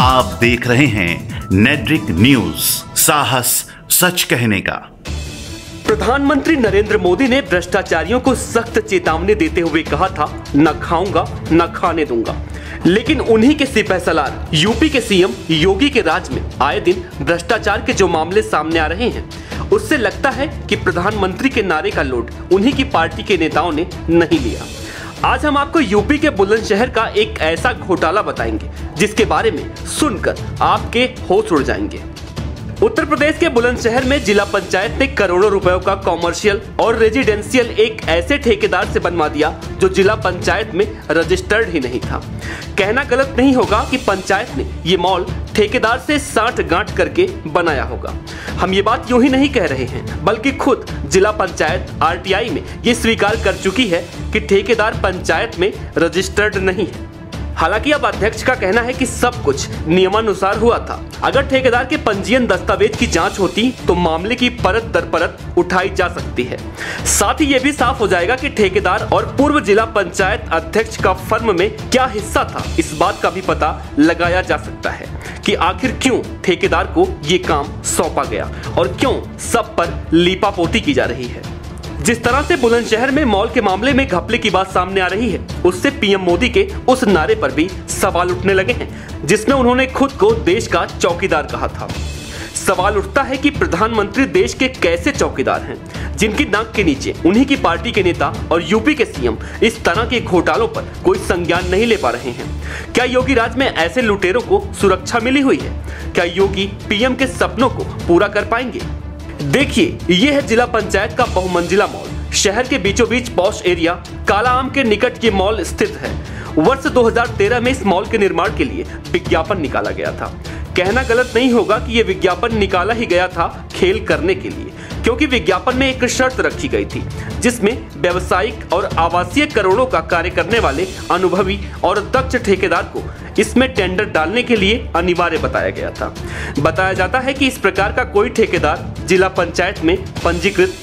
आप देख रहे हैं नेट्रिक न्यूज, साहस सच कहने का। प्रधानमंत्री नरेंद्र मोदी ने भ्रष्टाचारियों को सख्त चेतावनी देते हुए कहा था, न खाऊंगा न खाने दूंगा। लेकिन उन्हीं के सिपहसालार यूपी के सीएम योगी के राज में आए दिन भ्रष्टाचार के जो मामले सामने आ रहे हैं, उससे लगता है कि प्रधानमंत्री के नारे का लोड उन्हीं की पार्टी के नेताओं ने नहीं लिया। आज हम आपको यूपी के बुलंदशहर का एक ऐसा घोटाला बताएंगे जिसके बारे में सुनकर आपके होश उड़ जाएंगे। उत्तर प्रदेश के बुलंदशहर में जिला पंचायत ने करोड़ों रुपयों का कॉमर्शियल और रेजिडेंशियल एक ऐसे ठेकेदार से बनवा दिया जो जिला पंचायत में रजिस्टर्ड ही नहीं था। कहना गलत नहीं होगा कि पंचायत ने ये मॉल ठेकेदार से साठ-गांठ करके बनाया होगा। हम ये बात यूं ही नहीं कह रहे हैं, बल्कि खुद जिला पंचायत आरटीआई में ये स्वीकार कर चुकी है कि ठेकेदार पंचायत में रजिस्टर्ड नहीं है। हालांकि अब अध्यक्ष का कहना है कि सब कुछ नियमानुसार हुआ था। अगर ठेकेदार के पंजीयन दस्तावेज की जांच होती तो मामले की परत दर परत उठाई जा सकती है। साथ ही ये भी साफ हो जाएगा कि ठेकेदार और पूर्व जिला पंचायत अध्यक्ष का फर्म में क्या हिस्सा था। इस बात का भी पता लगाया जा सकता है कि आखिर क्यों ठेकेदार को ये काम सौंपा गया और क्यों सब पर लीपापोती की जा रही है। जिस तरह से बुलंदशहर में मॉल के मामले में घपले की बात सामने आ रही है, उससे पीएम मोदी के उस नारे पर भी सवाल उठने लगे हैं जिसमें उन्होंने खुद को देश का चौकीदार कहा था। सवाल उठता है कि प्रधानमंत्री देश के कैसे चौकीदार हैं जिनकी नाक के नीचे उन्हीं की पार्टी के नेता और यूपी के सीएम इस तरह के घोटालों पर कोई संज्ञान नहीं ले पा रहे हैं। क्या योगी राज में ऐसे लुटेरों को सुरक्षा मिली हुई है? क्या योगी पीएम के सपनों को पूरा कर पाएंगे? देखिए, ये है जिला पंचायत का बहुमंजिला मॉल। शहर के बीचों बीच पॉश एरिया काला आम के निकट ये मॉल स्थित है। वर्ष 2013 में इस मॉल के निर्माण के लिए विज्ञापन निकाला गया था। कहना गलत नहीं होगा कि यह विज्ञापन निकाला ही गया था खेल करने के लिए, क्योंकि विज्ञापन में एक शर्त रखी गई थी जिसमें व्यावसायिक और आवासीय करोड़ों का कार्य करने वाले अनुभवी और दक्ष ठेकेदार को इसमें टेंडर डालने के लिए अनिवार्य बताया गया था। बताया जाता है कि इस प्रकार का कोई ठेकेदार जिला पंचायत में पंजीकृत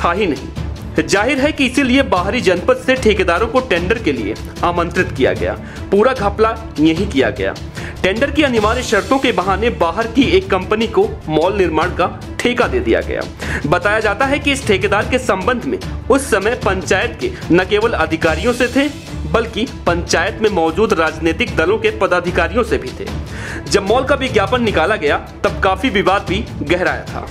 था ही नहीं। जाहिर है कि इसीलिए बाहरी जनपद से ठेकेदारों को टेंडर के लिए आमंत्रित किया गया। पूरा घपला यही किया गया। टेंडर की अनिवार्य शर्तों के बहाने बाहर की एक कंपनी को मॉल निर्माण का ठेका दे दिया गया। बताया जाता है कि इस ठेकेदार के संबंध में उस समय पंचायत के न केवल अधिकारियों से थे, बल्कि पंचायत में मौजूद राजनीतिक दलों के पदाधिकारियों से भी थे। जब मॉल का विज्ञापन निकाला गया तब काफी विवाद भी गहराया था।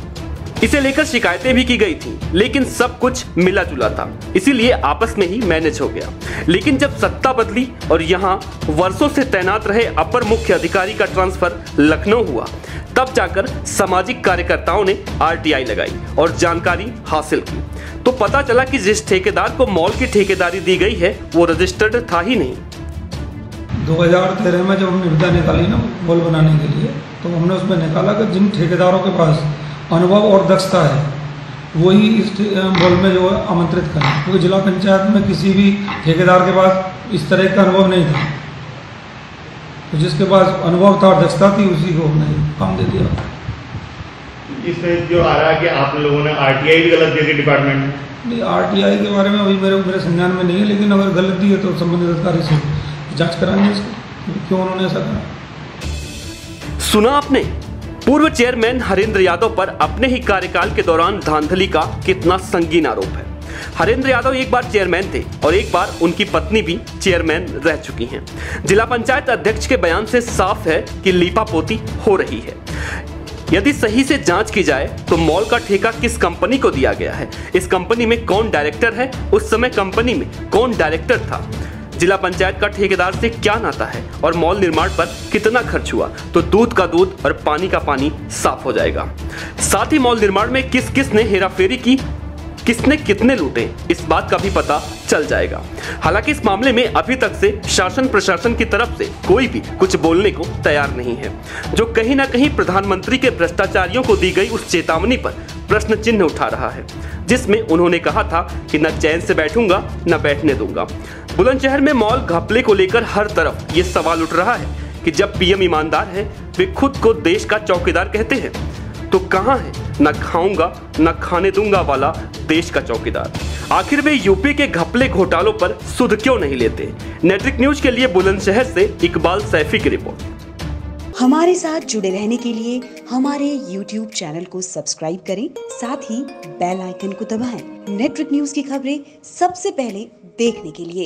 इसे लेकर शिकायतें भी की गई थी, लेकिन सब कुछ मिला जुला था, इसीलिए आपस में ही मैनेज हो गया। लेकिन जब सत्ता बदली और यहाँ वर्षों से तैनात रहे अपर मुख्य अधिकारी का ट्रांसफर लखनऊ हुआ, तब जाकर सामाजिक कार्यकर्ताओं ने आरटीआई लगाई और जानकारी हासिल की। तो पता चला कि जिस ठेकेदार को मॉल की ठेकेदारी दी गई है वो रजिस्टर्ड था ही नहीं। 2013 में जब हमने निविदा निकाली ना मॉल बनाने के लिए, तो हमने उसमें निकाला कि जिन ठेकेदारों के पास अनुभव और दक्षता है वही इस मॉल में जो है आमंत्रित करें, क्योंकि जिला पंचायत में किसी भी ठेकेदार के पास इस तरह का अनुभव नहीं था। तो जिसके पास अनुभव था और दक्षता थी उसी को हमने काम दे दिया। इसमें जो आ रहा है कि आप लोगों ने आरटीआई भी गलत दे दी डिपार्टमेंट में? नहीं, आरटीआई के बारे में अभी मेरे संज्ञान में नहीं है, लेकिन अगर गलत दी है तो संबंधित अधिकारी से जांच कराएंगे इसको, क्यों उन्होंने ऐसा कहा। सुना आपने, पूर्व चेयरमैन हरेंद्र यादव पर अपने ही कार्यकाल के दौरान धांधली का कितना संगीन आरोप है। हरेंद्र यादव एक बार चेयरमैन थे और एक बार उनकी पत्नी भी चेयरमैन रह चुकी हैं। जिला पंचायत अध्यक्ष के बयान से साफ है कि लीपापोती हो रही है। यदि सही से जांच की जाए तो मॉल का ठेका किस कंपनी को दिया गया है, इस कंपनी में कौन डायरेक्टर है, उस समय कंपनी में कौन डायरेक्टर था, जिला पंचायत का ठेकेदार से क्या नाता है और मॉल निर्माण पर कितना खर्च हुआ, तो दूध का दूध और पानी का पानी साफ हो जाएगा। साथ ही मॉल निर्माण में किस किस ने हेराफेरी की, किसने कितने लूटे, इस बात का भी पता चल जाएगा। हालांकि इस मामले में अभी तक से शासन प्रशासन की तरफ से कोई भी कुछ बोलने को तैयार नहीं है, जो कहीं ना कहीं प्रधानमंत्री के भ्रष्टाचारियों को दी गई उस चेतावनी पर प्रश्न चिन्ह उठा रहा है, जिसमें उन्होंने कहा था कि न चैन से बैठूंगा न बैठने दूंगा। बुलंदशहर में मॉल घपले को लेकर हर तरफ ये सवाल उठ रहा है कि जब पीएम ईमानदार है, वे खुद को देश का चौकीदार कहते हैं, तो कहां है न खाऊंगा न खाने दूंगा वाला देश का चौकीदार? आखिर वे यूपी के घपले घोटालों पर सुध क्यों नहीं लेते? नेट्रिक न्यूज के लिए बुलंदशहर से इकबाल सैफी की रिपोर्ट। हमारे साथ जुड़े रहने के लिए हमारे YouTube चैनल को सब्सक्राइब करें, साथ ही बेल आइकन को दबाएं। नेटवर्क न्यूज की खबरें सबसे पहले देखने के लिए।